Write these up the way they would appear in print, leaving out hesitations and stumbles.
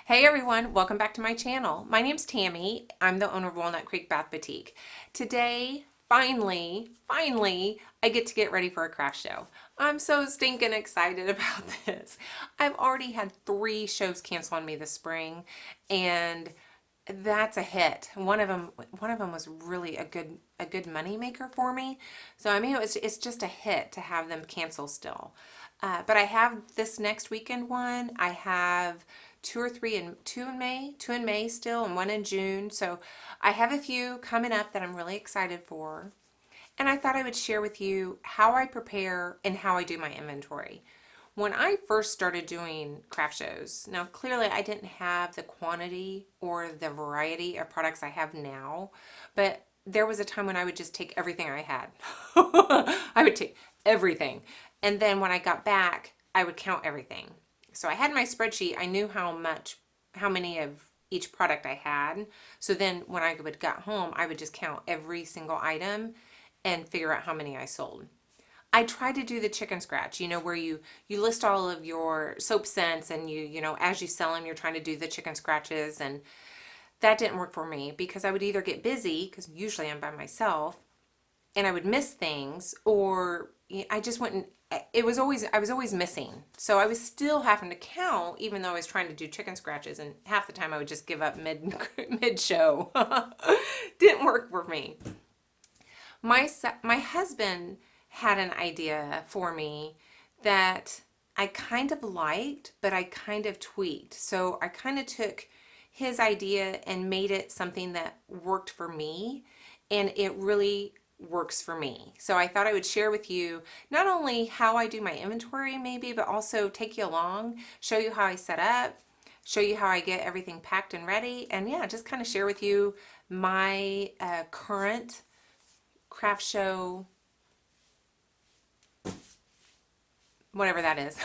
Hey everyone, welcome back to my channel. My name's Tammy. I'm the owner of Walnut Creek Bath Boutique. Today, finally, I get to get ready for a craft show. I'm so stinking excited about this. I've already had 3 shows cancel on me this spring, and that's a hit. One of them was really a good money maker for me. So I mean, it's just a hit to have them cancel still. But I have this next weekend one. I have two in May still, and one in June. So I have a few coming up that I'm really excited for. And I thought I would share with you how I prepare and how I do my inventory. When I first started doing craft shows, now clearly I didn't have the quantity or the variety of products I have now, but there was a time when I would just take everything I had. I would take everything. And then when I got back, I would count everything. So I had my spreadsheet. I knew how many of each product I had. So then when I would got home, I would just count every single item and figure out how many I sold. I tried to do the chicken scratch, where you list all of your soap scents and as you sell them, you're trying to do the chicken scratches, and that didn't work for me because I would either get busy because usually I'm by myself and I would miss things, or I just wouldn't. I was always missing, so I was still having to count even though I was trying to do chicken scratches, and half the time I would just give up mid show. Didn't work for me. My husband had an idea for me that I kind of liked, but I kind of tweaked. So I kind of took his idea and made it something that worked for me, and it really works for me. So I thought I would share with you not only how I do my inventory maybe, but also take you along, show you how I set up, show you how I get everything packed and ready, and yeah, just kind of share with you my current craft show, whatever that is.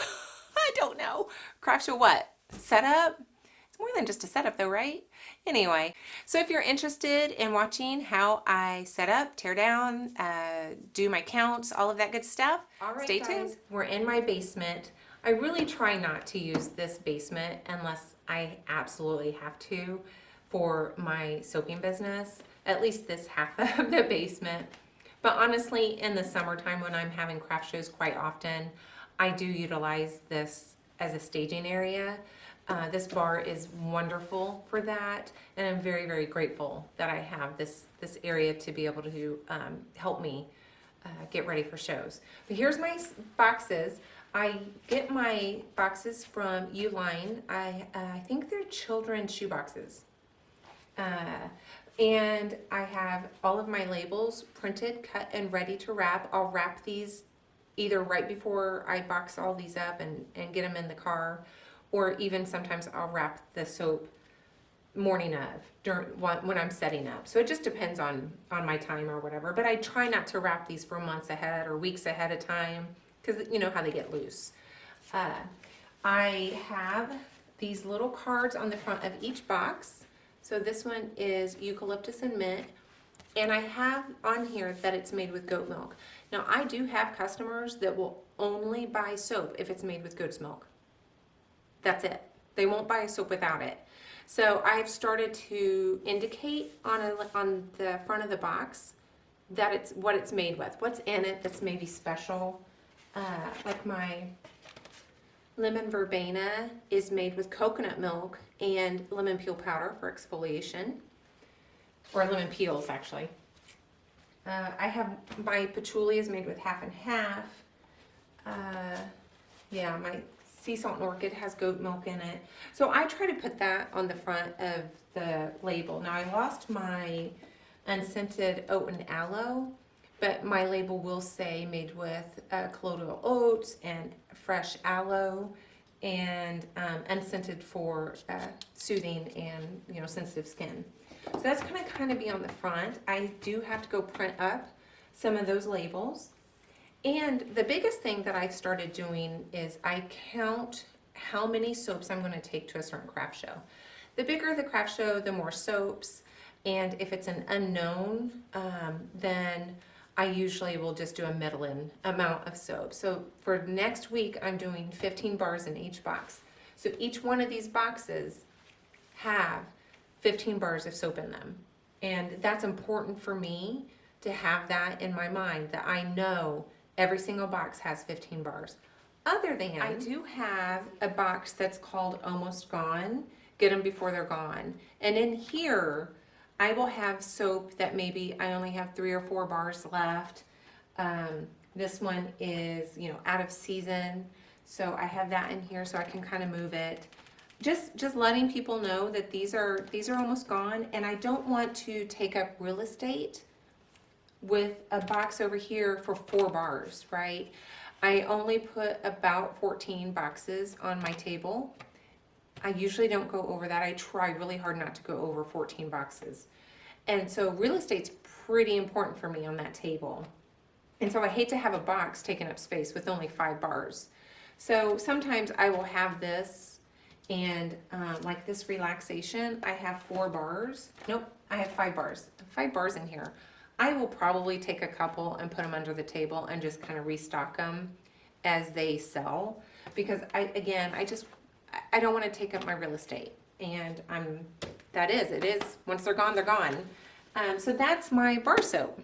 I don't know. Craft show what? Setup? It's more than just a setup though, right? Anyway, so if you're interested in watching how I set up, tear down, do my counts, all of that good stuff, all right, stay tuned. Guys, we're in my basement. I really try not to use this basement unless I absolutely have to for my soaping business, at least this half of the basement. But honestly, in the summertime when I'm having craft shows quite often, I do utilize this as a staging area. This bar is wonderful for that, and I'm very, very grateful that I have this area to be able to help me get ready for shows. But here's my boxes. I get my boxes from Uline. I think they're children's shoe boxes. And I have all of my labels printed, cut, and ready to wrap. I'll wrap these either right before I box all these up and get them in the car, or even sometimes I'll wrap the soap morning of when I'm setting up. So it just depends on my time or whatever. But I try not to wrap these for months ahead or weeks ahead of time because you know how they get loose. I have these little cards on the front of each box. So this one is eucalyptus and mint, and I have on here that it's made with goat milk. Now I do have customers that will only buy soap if it's made with goat's milk. That's it. They won't buy a soap without it. So I've started to indicate on the front of the box that it's what it's made with, what's in it that's maybe special. Like my lemon verbena is made with coconut milk and lemon peel powder for exfoliation, or lemon peels actually. I have my patchouli is made with half and half. Yeah, my sea salt and orchid has goat milk in it. So I try to put that on the front of the label. Now I lost my unscented oat and aloe, but my label will say made with colloidal oats and fresh aloe, and unscented for soothing and sensitive skin. So that's gonna kind of be on the front. I do have to go print up some of those labels. And the biggest thing that I started doing is I count how many soaps I'm going to take to a certain craft show. The bigger the craft show, the more soaps. And if it's an unknown, then I usually will just do a middling amount of soap. So for next week, I'm doing 15 bars in each box. So each one of these boxes have 15 bars of soap in them. And that's important for me to have that in my mind, that I know every single box has 15 bars. Other than, I do have a box that's called Almost Gone, Get Them Before They're Gone. And in here, I will have soap that maybe I only have 3 or 4 bars left. This one is, out of season. So I have that in here so I can kind of move it. Just letting people know that these are almost gone, and I don't want to take up real estate with a box over here for 4 bars, right? I only put about 14 boxes on my table. I usually don't go over that. I try really hard not to go over 14 boxes. And so real estate's pretty important for me on that table. And so I hate to have a box taking up space with only 5 bars. So sometimes I will have this, and like this relaxation, I have 4 bars. Nope, I have 5 bars. 5 bars in here. I will probably take a couple and put them under the table and just kind of restock them as they sell, because I don't want to take up my real estate. And it is, once they're gone, they're gone. So that's my bar soap.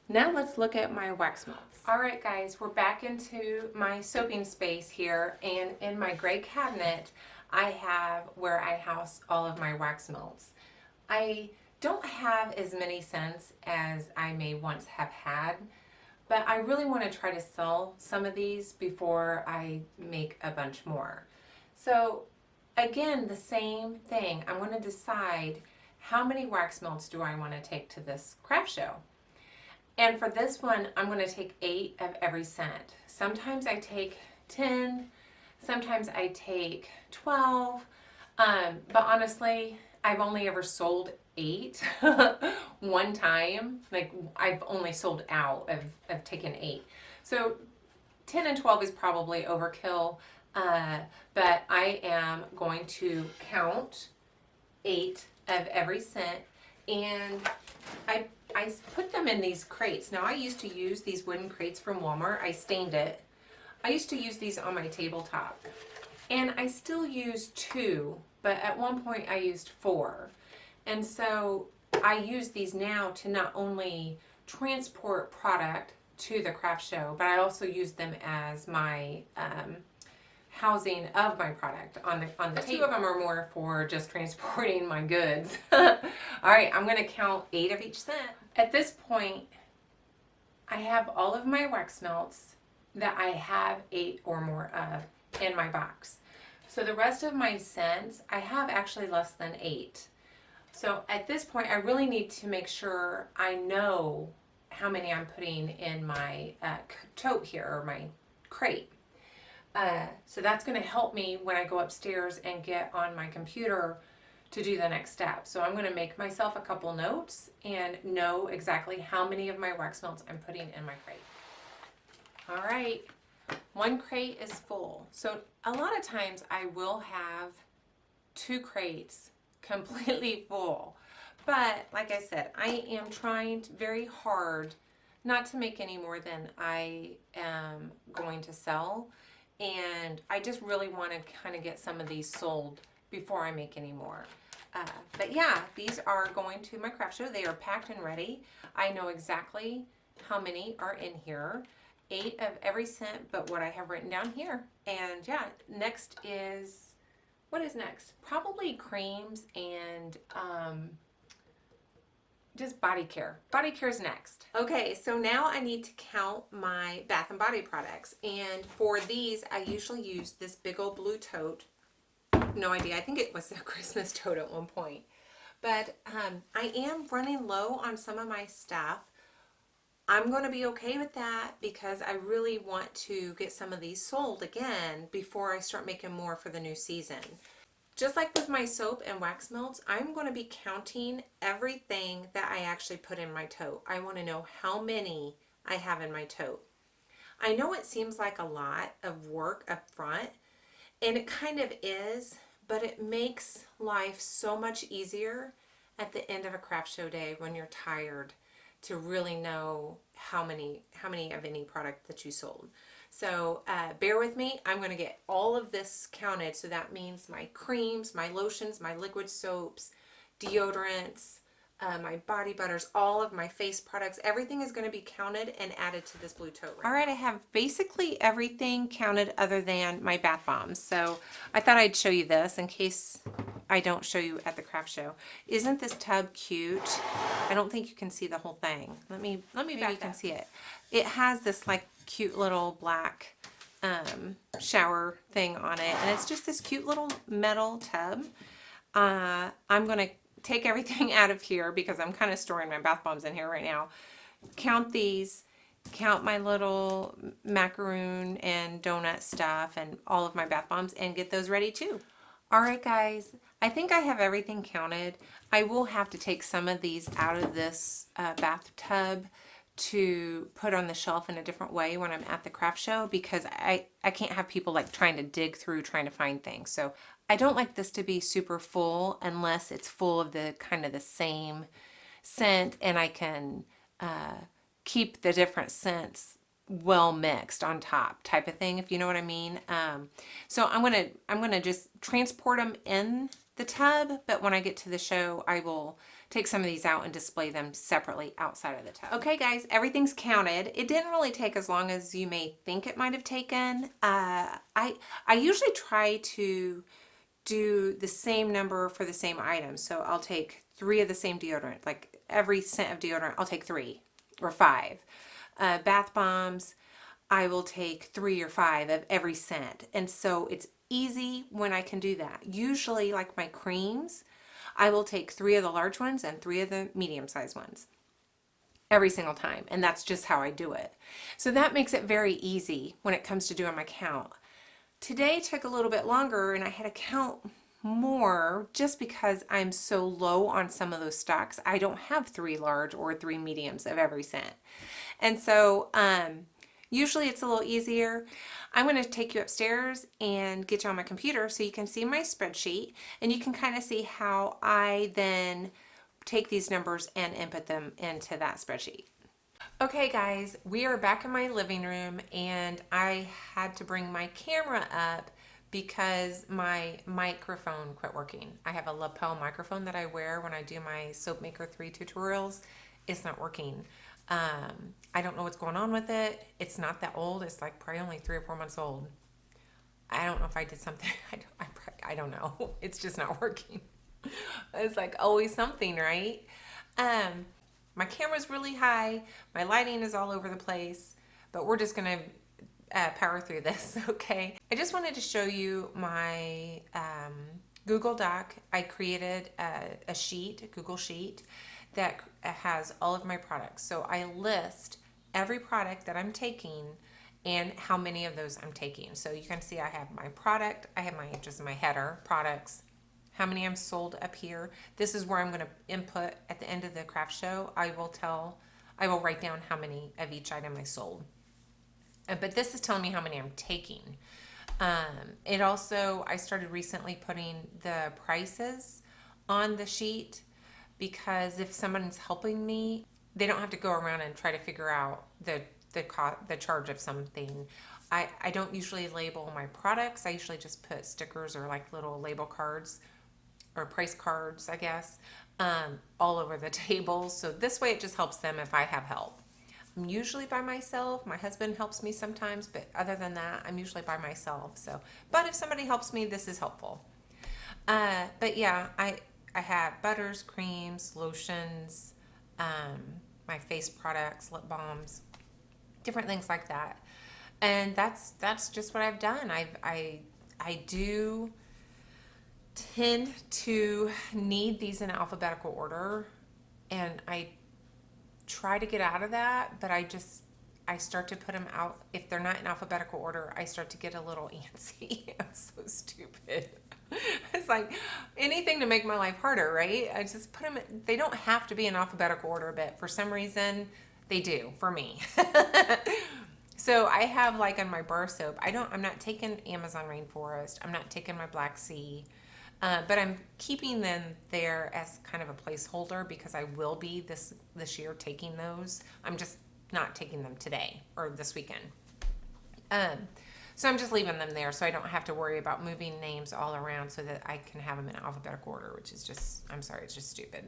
Now let's look at my wax melts. All right, guys, we're back into my soaping space here, and in my gray cabinet, I have where I house all of my wax melts. I don't have as many scents as I may once have had, but I really want to try to sell some of these before I make a bunch more. So again, the same thing. I'm going to decide how many wax melts do I want to take to this craft show. And for this one, I'm going to take 8 of every scent. Sometimes I take 10, sometimes I take 12, but honestly, I've only ever sold 8 one time. Like, I've only sold out of taking 8. So 10 and 12 is probably overkill, but I am going to count 8 of every scent, and I put them in these crates. Now, I used to use these wooden crates from Walmart. I stained it. I used to use these on my tabletop, and I still use 2, but at one point I used 4. And so I use these now to not only transport product to the craft show, but I also use them as my housing of my product on the table. 2 of them are more for just transporting my goods. All right, I'm going to count 8 of each scent. At this point, I have all of my wax melts that I have 8 or more of in my box. So the rest of my scents, I have actually less than 8. So at this point, I really need to make sure I know how many I'm putting in my tote here, or my crate. So that's going to help me when I go upstairs and get on my computer to do the next step. So I'm going to make myself a couple notes and know exactly how many of my wax melts I'm putting in my crate. All right, one crate is full. So a lot of times I will have 2 crates completely full. But like I said, I am trying very hard not to make any more than I am going to sell. And I just really want to kind of get some of these sold before I make any more. But yeah, these are going to my craft show. They are packed and ready. I know exactly how many are in here. 8 of every scent, but what I have written down here. And yeah, next is, what is next? Probably creams and just body care. Body care is next. Okay, so now I need to count my Bath and Body products. And for these, I usually use this big old blue tote. No idea. I think it was a Christmas tote at one point. But I am running low on some of my stuff. I'm going to be okay with that because I really want to get some of these sold again before I start making more for the new season. Just like with my soap and wax melts, I'm going to be counting everything that I actually put in my tote. I want to know how many I have in my tote. I know it seems like a lot of work up front, and it kind of is, but it makes life so much easier at the end of a craft show day when you're tired to really know how many of any product that you sold. So bear with me. I'm going to get all of this counted. So that means my creams, my lotions, my liquid soaps, deodorants, my body butters, all of my face products, everything is going to be counted and added to this blue tote right. All right, I have basically everything counted other than my bath bombs. So I thought I'd show you this in case I don't show you at the craft show. Isn't this tub cute? I don't think you can see the whole thing. Let me maybe you can see it. It has this like cute little black shower thing on it, and it's just this cute little metal tub. I'm gonna take everything out of here because I'm kind of storing my bath bombs in here right now. Count these, count my little macaroon and donut stuff and all of my bath bombs and get those ready too. All right, guys, I think I have everything counted. I will have to take some of these out of this bathtub to put on the shelf in a different way when I'm at the craft show because I can't have people like trying to dig through trying to find things. So I don't like this to be super full unless it's full of the kind of the same scent, and I can keep the different scents well mixed on top type of thing, if you know what I mean. So I'm gonna just transport them in the tub, but when I get to the show, I will take some of these out and display them separately outside of the tub. Okay, guys, everything's counted. It didn't really take as long as you may think it might have taken. I usually try to do the same number for the same item. So I'll take 3 of the same deodorant, like every scent of deodorant, I'll take 3 or 5. Bath bombs, I will take 3 or 5 of every scent. And so it's easy when I can do that. Usually, like my creams, I will take 3 of the large ones and 3 of the medium-sized ones every single time. And that's just how I do it. So that makes it very easy when it comes to doing my count. Today took a little bit longer and I had to count more just because I'm so low on some of those stocks. I don't have 3 large or 3 mediums of every scent. And so usually it's a little easier. I'm going to take you upstairs and get you on my computer so you can see my spreadsheet and you can kind of see how I then take these numbers and input them into that spreadsheet. Okay, guys, we are back in my living room and I had to bring my camera up because my microphone quit working. I have a lapel microphone that I wear when I do my Soap Maker 3 tutorials. It's not working. I don't know what's going on with it. It's not that old. It's like probably only 3 or 4 months old. I don't know if I did something. I don't know. It's just not working. It's like always something, right? My camera's really high. My lighting is all over the place, but we're just gonna power through this, okay? I just wanted to show you my Google Doc. I created a sheet, a Google sheet, that has all of my products. So I list every product that I'm taking and how many of those I'm taking. So you can see I have my product, I have just my header, products, how many I'm sold up here. This is where I'm going to input at the end of the craft show. I will write down how many of each item I sold. But this is telling me how many I'm taking. It also, I started recently putting the prices on the sheet because if someone's helping me, they don't have to go around and try to figure out the charge of something. I don't usually label my products. I usually just put stickers or like little label cards or price cards, I guess, all over the table. So this way it just helps them if I have help. I'm usually by myself. My husband helps me sometimes, but other than that, I'm usually by myself. So, but if somebody helps me, this is helpful. But yeah, I have butters, creams, lotions, my face products, lip balms, different things like that. And that's just what I've done. I do tend to need these in alphabetical order, and I try to get out of that, but I start to put them out. If they're not in alphabetical order, I start to get a little antsy. I'm so stupid. It's like anything to make my life harder, right? I just put them in, they don't have to be in alphabetical order, but for some reason they do for me. So I have like on my bar soap, I'm not taking Amazon Rainforest. I'm not taking my Black Sea. But I'm keeping them there as kind of a placeholder because I will be this year taking those. I'm just not taking them today or this weekend. So I'm just leaving them there so I don't have to worry about moving names all around so that I can have them in alphabetical order, which is just, I'm sorry, it's just stupid.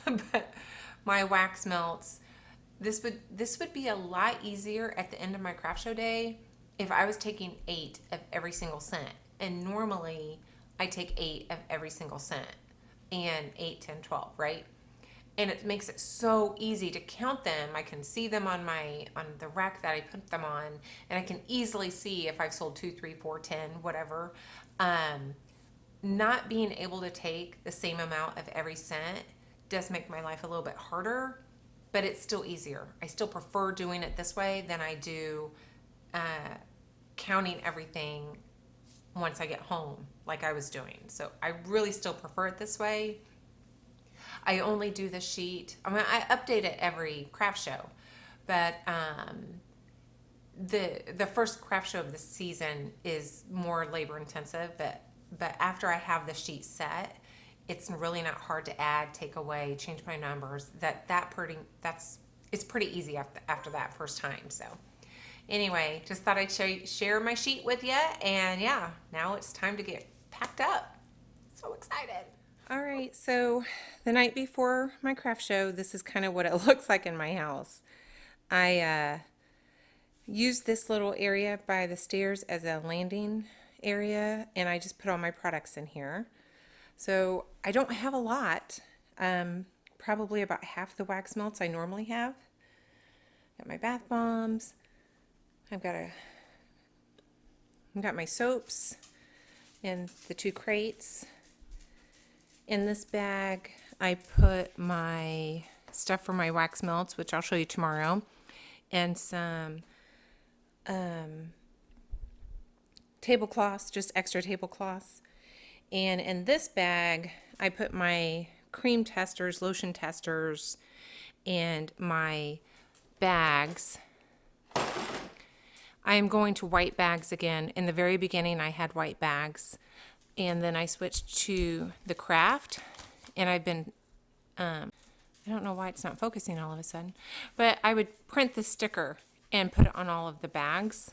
But my wax melts, this would be a lot easier at the end of my craft show day if I was taking 8 of every single scent. And normally I take 8 of every single scent, and 8, 10, 12, right? And it makes it so easy to count them. I can see them on the rack that I put them on, and I can easily see if I've sold 2, 3, 4, 10, whatever. Not being able to take the same amount of every scent does make my life a little bit harder, but it's still easier. I still prefer doing it this way than I do counting everything once I get home like I was doing. So I really still prefer it this way. I only do the sheet. I mean, I update it every craft show, but the first craft show of the season is more labor intensive. But after I have the sheet set, it's really not hard to add, take away, change my numbers. It's pretty easy after that first time. So anyway, just thought I'd share my sheet with you, and yeah, now it's time to get packed up. So excited. All right, so the night before my craft show, this is kind of what it looks like in my house. I used this little area by the stairs as a landing area, and I just put all my products in here. So I don't have a lot, probably about half the wax melts I normally have. Got my bath bombs. I've got my soaps and the 2 crates. In this bag, I put my stuff for my wax melts, which I'll show you tomorrow, and some tablecloths, just extra tablecloths. And in this bag, I put my cream testers, lotion testers, and my bags. I am going to white bags again. In the very beginning, I had white bags, and then I switched to the craft, and I've been, I don't know why it's not focusing all of a sudden, but I would print the sticker and put it on all of the bags.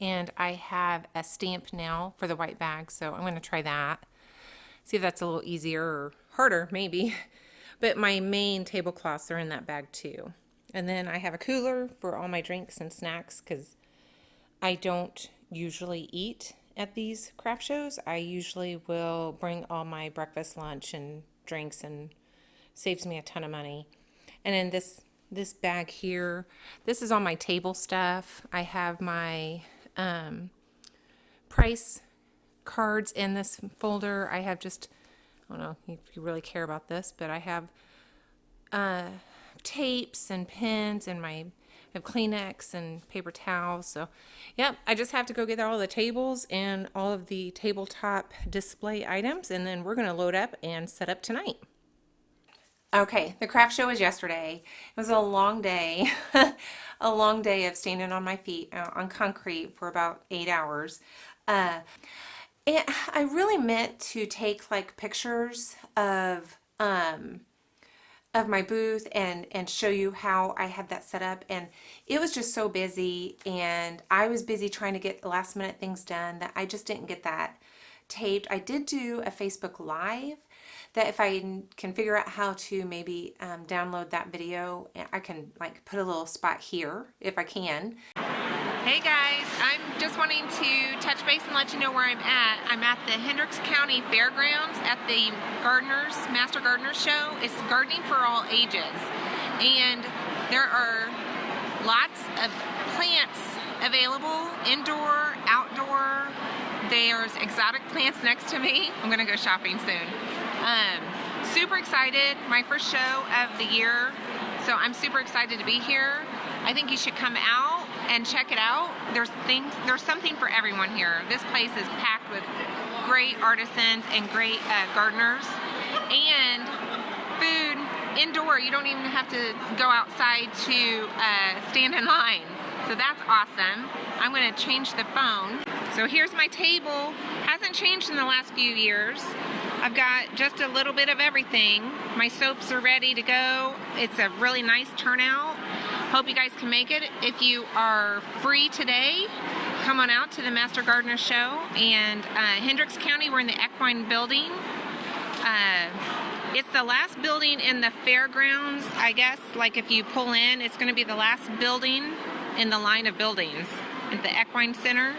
And I have a stamp now for the white bag, so I'm going to try that. See if that's a little easier or harder, maybe. But my main tablecloths are in that bag too. And then I have a cooler for all my drinks and snacks, because I don't usually eat at these craft shows. I usually will bring all my breakfast, lunch, and drinks, and saves me a ton of money. And then this bag here, this is all my table stuff. I have my price cards in this folder. I have just, I don't know if you really care about this, but I have tapes and pins, and I have Kleenex and paper towels. So yep, I just have to go get all the tables and all of the tabletop display items, and then we're going to load up and set up tonight. Okay, the craft show was yesterday. It was a long day, a long day of standing on my feet on concrete for about 8 hours. And I really meant to take like pictures of my booth and show you how I had that set up, and it was just so busy, and I was busy trying to get last minute things done that I just didn't get that taped. I did do a Facebook Live that if I can figure out how to maybe download that video, I can like put a little spot here if I can. Hey guys, I'm just wanting to touch base and let you know where I'm at. I'm at the Hendricks County Fairgrounds at the Master Gardeners Show. It's gardening for all ages, and there are lots of plants available, indoor, outdoor. There's exotic plants next to me. I'm gonna go shopping soon. Super excited, my first show of the year, so I'm super excited to be here. I think you should come out and check it out. There's something for everyone here. This place is packed with great artisans and great gardeners, and food indoor. You don't even have to go outside to stand in line. So that's awesome. I'm gonna change the phone. So here's my table. Hasn't changed in the last few years. I've got just a little bit of everything. My soaps are ready to go. It's a really nice turnout. Hope you guys can make it. If you are free today, come on out to the Master Gardener Show. And Hendricks County, we're in the Equine Building. It's the last building in the fairgrounds, I guess. Like if you pull in, it's going to be the last building in the line of buildings at the Equine Center.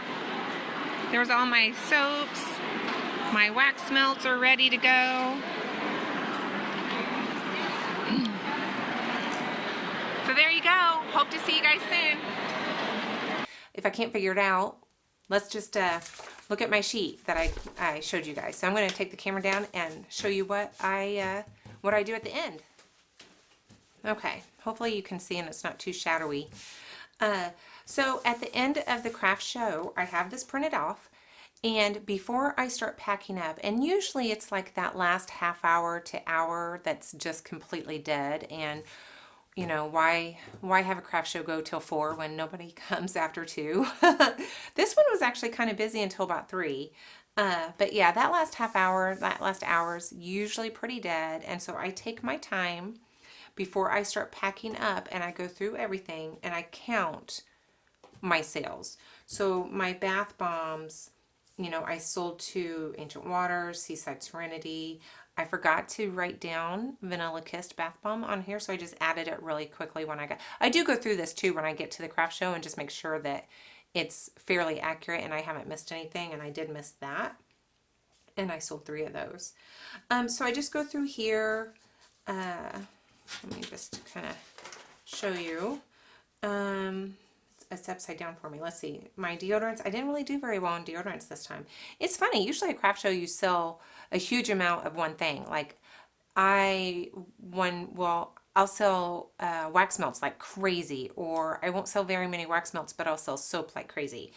There's all my soaps. My wax melts are ready to go. So there you go. Hope to see you guys soon. If I can't figure it out, let's just look at my sheet that I showed you guys. So I'm going to take the camera down and show you what I do at the end. Okay, hopefully you can see and it's not too shadowy. So at the end of the craft show, I have this printed off. And before I start packing up, and usually it's like that last half hour to hour that's just completely dead. And you know, why have a craft show go till 4 when nobody comes after 2? This one was actually kind of busy until about 3. But yeah, that last half hour, that last hour's usually pretty dead. And so I take my time before I start packing up and I go through everything and I count my sales. So my bath bombs, you know, I sold to Ancient Waters, Seaside Serenity. I forgot to write down Vanilla Kissed Bath Bomb on here, so I just added it really quickly when I do go through this too when I get to the craft show and just make sure that it's fairly accurate and I haven't missed anything, and I did miss that. And I sold 3 of those. So I just go through here. Let me just kind of show you. It's upside down for me. Let's see. My deodorants, I didn't really do very well on deodorants this time. It's funny. Usually at craft show you sell a huge amount of one thing. Like I'll sell wax melts like crazy, or I won't sell very many wax melts, but I'll sell soap like crazy.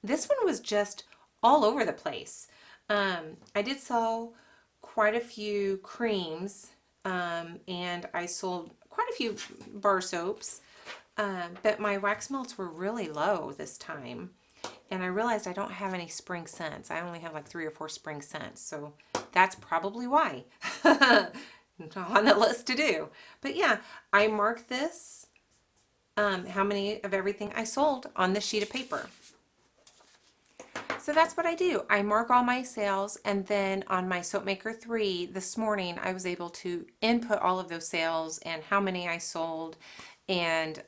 This one was just all over the place. I did sell quite a few creams, and I sold quite a few bar soaps. But my wax melts were really low this time. And I realized I don't have any spring scents. I only have like 3 or 4 spring scents. So that's probably why. On the list to do. But yeah, I marked this, how many of everything I sold on this sheet of paper. So that's what I do. I mark all my sales, and then on my Soap Maker 3 this morning, I was able to input all of those sales and how many I sold. And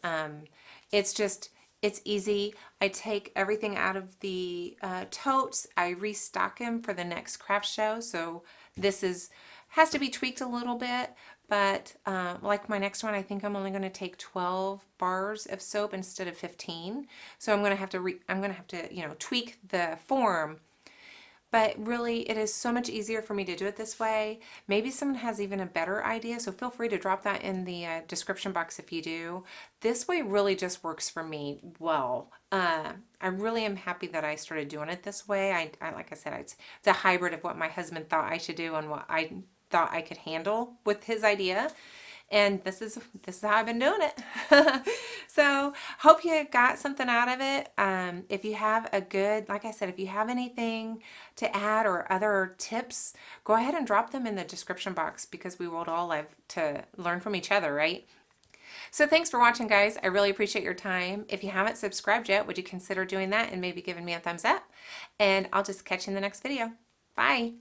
it's easy. I take everything out of the totes. I restock them for the next craft show. So this has to be tweaked a little bit, but like my next one, I think I'm only going to take 12 bars of soap instead of 15. So I'm going to have to you know, tweak the form. But really, it is so much easier for me to do it this way. Maybe someone has even a better idea, so feel free to drop that in the description box if you do. This way really just works for me well. I really am happy that I started doing it this way. I like I said, it's a hybrid of what my husband thought I should do and what I thought I could handle with his idea. And this is how I've been doing it. So hope you got something out of it. If you have like I said, if you have anything to add or other tips, go ahead and drop them in the description box, because we would all love to learn from each other, right? So thanks for watching, guys. I really appreciate your time. If you haven't subscribed yet, would you consider doing that and maybe giving me a thumbs up? And I'll just catch you in the next video. Bye.